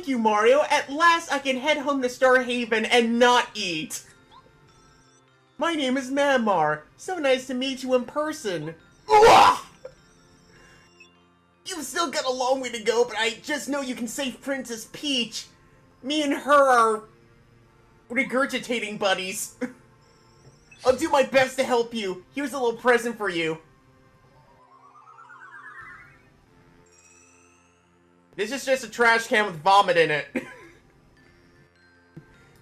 Thank you, Mario. At last I can head home to Star Haven and not eat. My name is Mamar. So nice to meet you in person. Ugh! You've still got a long way to go, but I just know you can save Princess Peach. Me and her are regurgitating buddies. I'll do my best to help you. Here's a little present for you. This is just a trash can with vomit in it.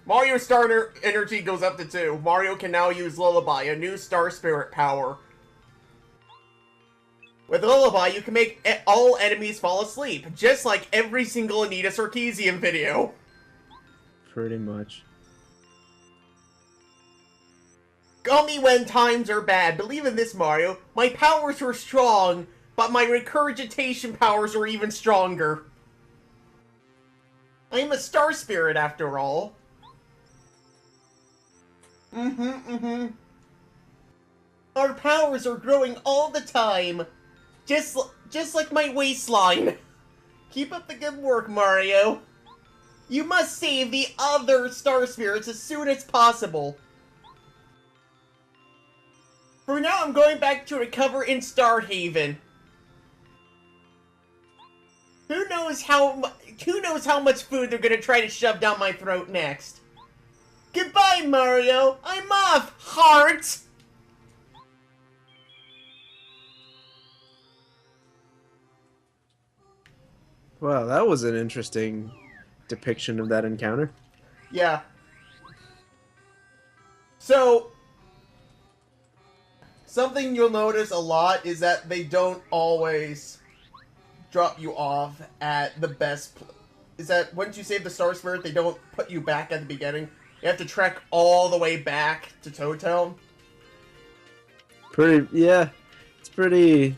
Mario Star Energy goes up to 2. Mario can now use Lullaby, a new Star Spirit power. With Lullaby, you can make all enemies fall asleep, just like every single Anita Sarkeesian video. Pretty much. Call me when times are bad. Believe in this, Mario. My powers are strong, but my regurgitation powers are even stronger. I am a Star Spirit, after all. Our powers are growing all the time. Just like my waistline. Keep up the good work, Mario. You must save the other Star Spirits as soon as possible. For now, I'm going back to recover in Star Haven. Who knows how much food they're gonna try to shove down my throat next. Goodbye, Mario. I'm off, heart. Wow, that was an interesting depiction of that encounter. Yeah. So, something you'll notice a lot is that they don't always drop you off at the best. Is that once you save the Star Spirit, they don't put you back at the beginning. You have to trek all the way back to Toad Town. Yeah, it's pretty.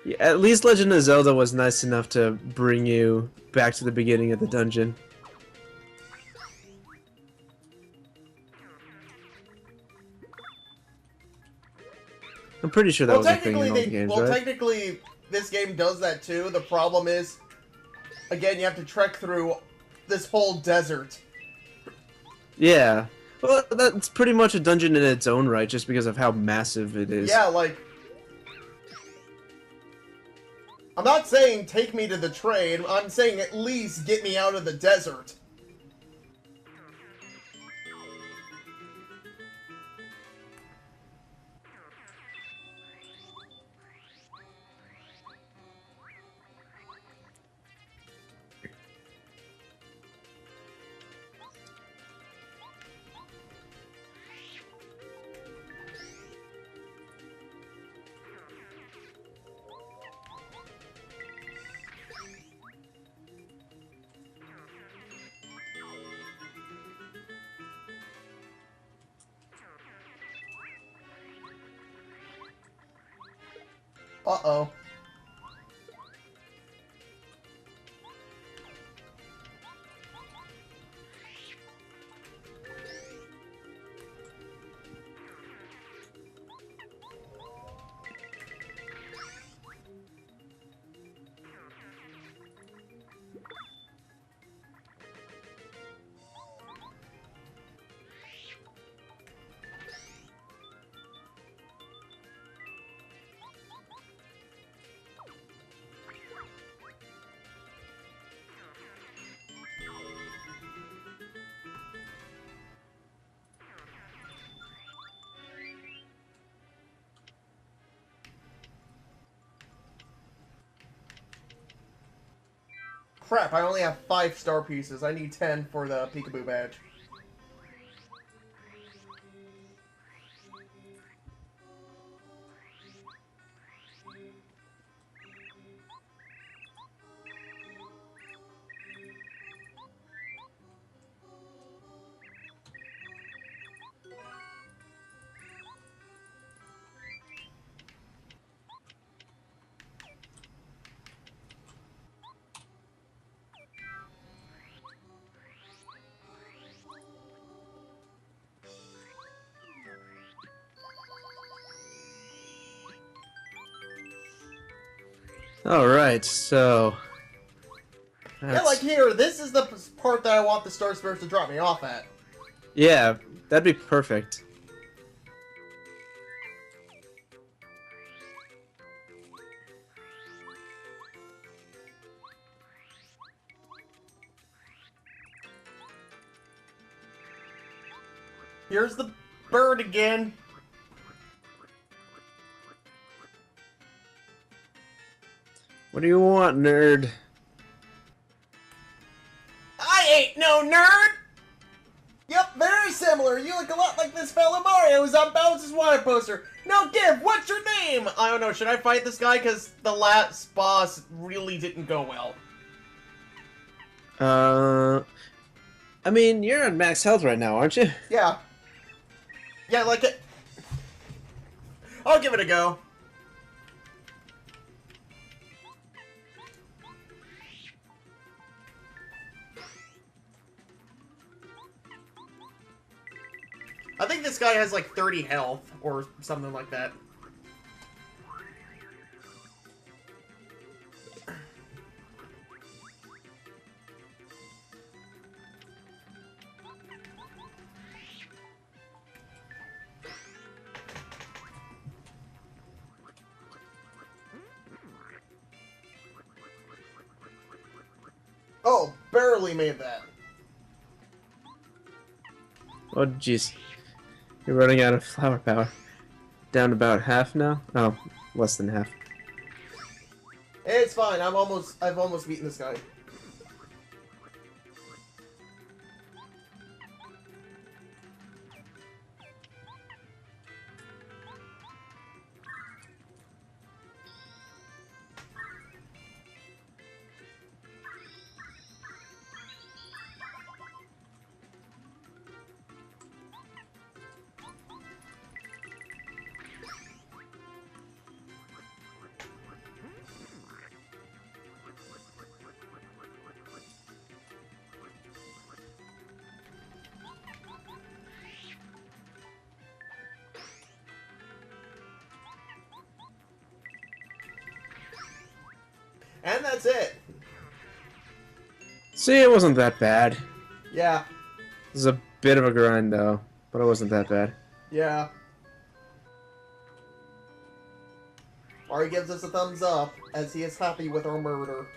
Yeah, at least Legend of Zelda was nice enough to bring you back to the beginning of the dungeon. I'm pretty sure that was a thing in all the games, right? Technically, this game does that too. The problem is, again, you have to trek through this whole desert. Yeah. Well, that's pretty much a dungeon in its own right, just because of how massive it is. Yeah, like... I'm not saying take me to the train, I'm saying at least get me out of the desert. Uh-oh. Crap, I only have 5 star pieces. I need 10 for the Peekaboo badge. Alright, so... Yeah, like here, this is the part that I want the Star Spirits to drop me off at. Yeah, that'd be perfect. Here's the bird again. What do you want, nerd? I ain't no nerd! Yep, very similar. You look a lot like this fella Mario who's on Bowser's Water poster. Now, Give, what's your name? I don't know, should I fight this guy? Because the last boss really didn't go well. I mean, you're on max health right now, aren't you? Yeah. Yeah, like it. I'll give it a go. I think this guy has like 30 health or something like that. Oh, barely made that. Oh, jeez. You're running out of flower power. Down about half now? Oh, less than half. It's fine. I've almost beaten this guy. And that's it. See, it wasn't that bad. Yeah. It was a bit of a grind, though, but it wasn't that bad. Yeah. Mario gives us a thumbs up, as he is happy with our murder.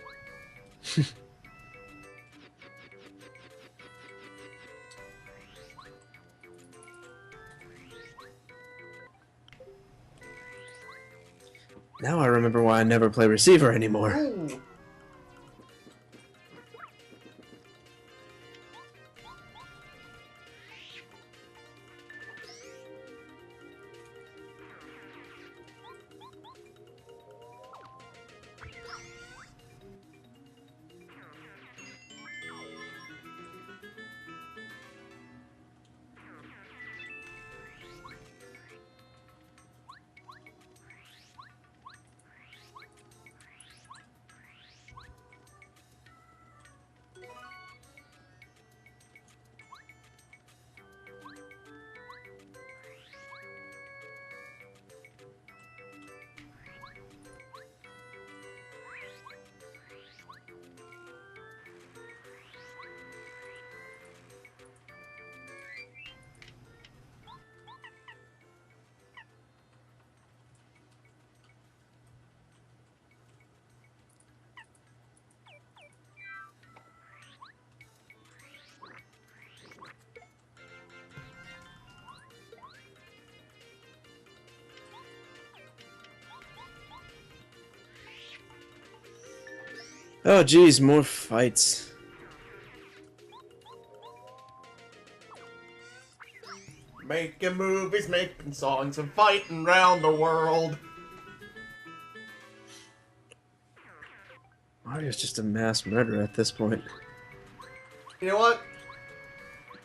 Now I remember why I never play receiver anymore. Ooh. Oh, geez, more fights. Making movies, making songs, and fighting around the world. Mario's just a mass murderer at this point. You know what?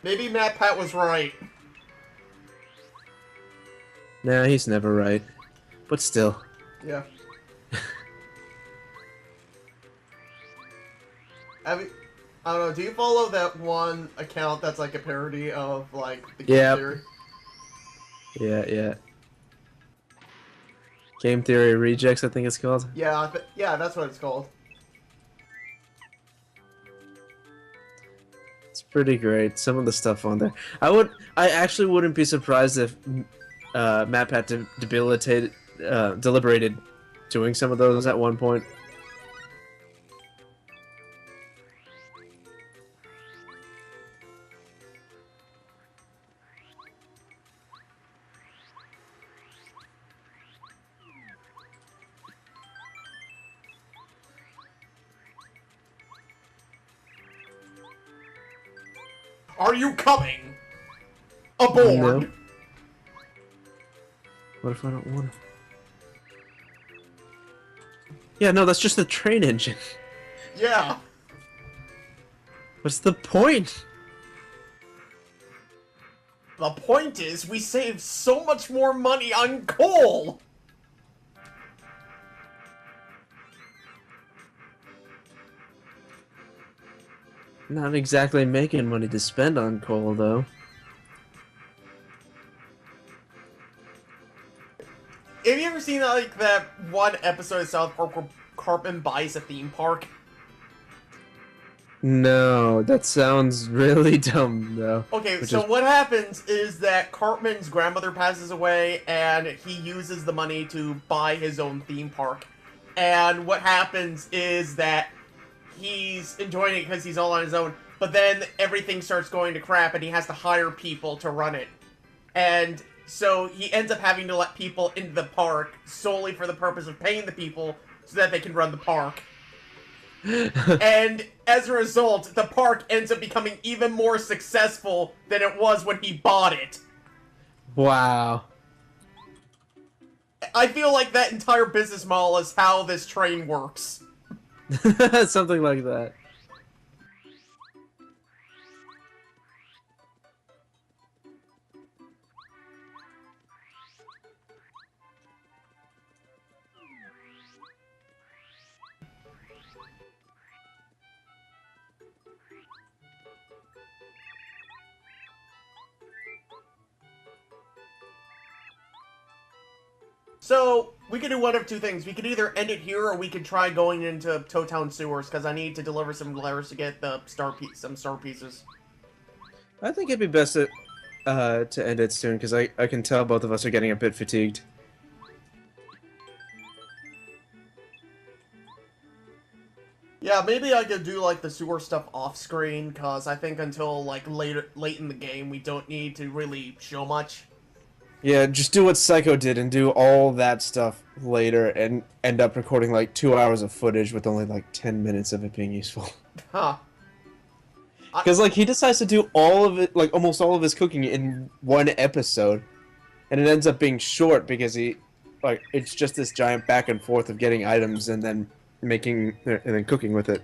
Maybe Matt Pat was right. Nah, he's never right. But still. Yeah. I don't know, do you follow that one account that's like a parody of, like, the game theory? Yeah. Game Theory Rejects, I think it's called. Yeah, yeah, that's what it's called. pretty great. Some of the stuff on there. I actually wouldn't be surprised if Map had to deliberated doing some of those at one point. Are you coming aboard? No. What if I don't want to? Yeah, no, that's just the train engine. Yeah. What's the point? The point is, we save so much more money on coal! Not exactly making money to spend on coal, though. Have you ever seen, like, that one episode of South Park where Cartman buys a theme park? No, that sounds really dumb, though. Okay, so what happens is that Cartman's grandmother passes away, and he uses the money to buy his own theme park. And what happens is that he's enjoying it because he's all on his own, but then everything starts going to crap, and he has to hire people to run it. And so he ends up having to let people into the park solely for the purpose of paying the people so that they can run the park. And as a result, the park ends up becoming even more successful than it was when he bought it. Wow. I feel like that entire business model is how this train works. Something like that. So, we could do one of two things. We could either end it here, or we could try going into Toad Town Sewers, because I need to deliver some letters to get the some star pieces. I think it'd be best to end it soon, because I can tell both of us are getting a bit fatigued. Yeah, maybe I could do, like, the sewer stuff off-screen, because I think until, like, late in the game, we don't need to really show much. Yeah, just do what Psycho did and do all that stuff later and end up recording like 2 hours of footage with only like 10 minutes of it being useful. Huh. Because like he decides to do all of it, like almost all of his cooking in one episode, and it ends up being short because he, like, it's just this giant back and forth of getting items and then making and then cooking with it.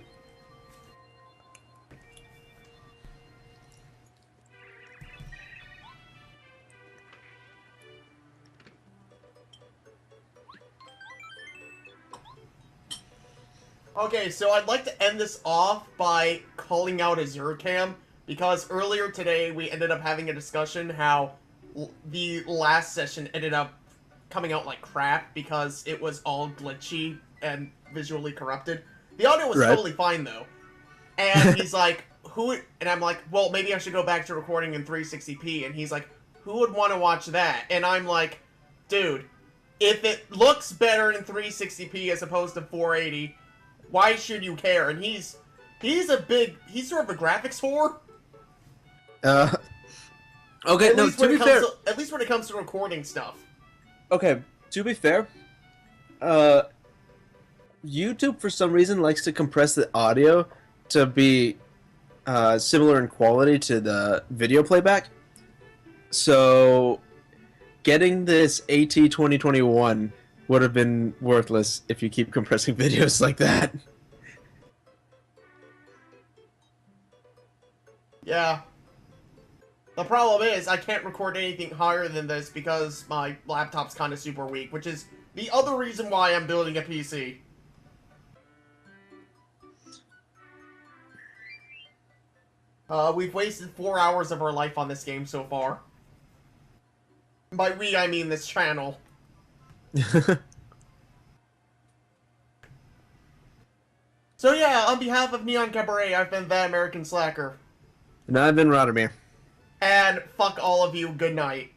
Okay, so I'd like to end this off by calling out Azurcam, because earlier today we ended up having a discussion how the last session ended up coming out like crap because it was all glitchy and visually corrupted. The audio was totally fine though. And he's like, who, and I'm like, well, maybe I should go back to recording in 360p, and he's like, who would want to watch that? And I'm like, dude, if it looks better in 360p as opposed to 480, why should you care? And he's sort of a graphics whore. Okay, no, to be fair, at least when it comes to recording stuff. Okay, to be fair, YouTube for some reason likes to compress the audio to be similar in quality to the video playback. So getting this AT 2021 would have been worthless if you keep compressing videos like that. Yeah. The problem is, I can't record anything higher than this because my laptop's kind of super weak, which is the other reason why I'm building a PC. We've wasted 4 hours of our life on this game so far. By we, I mean this channel. So yeah, on behalf of Neon Cabaret, I've been That American Slacker. And I've been Radomir. And fuck all of you, good night.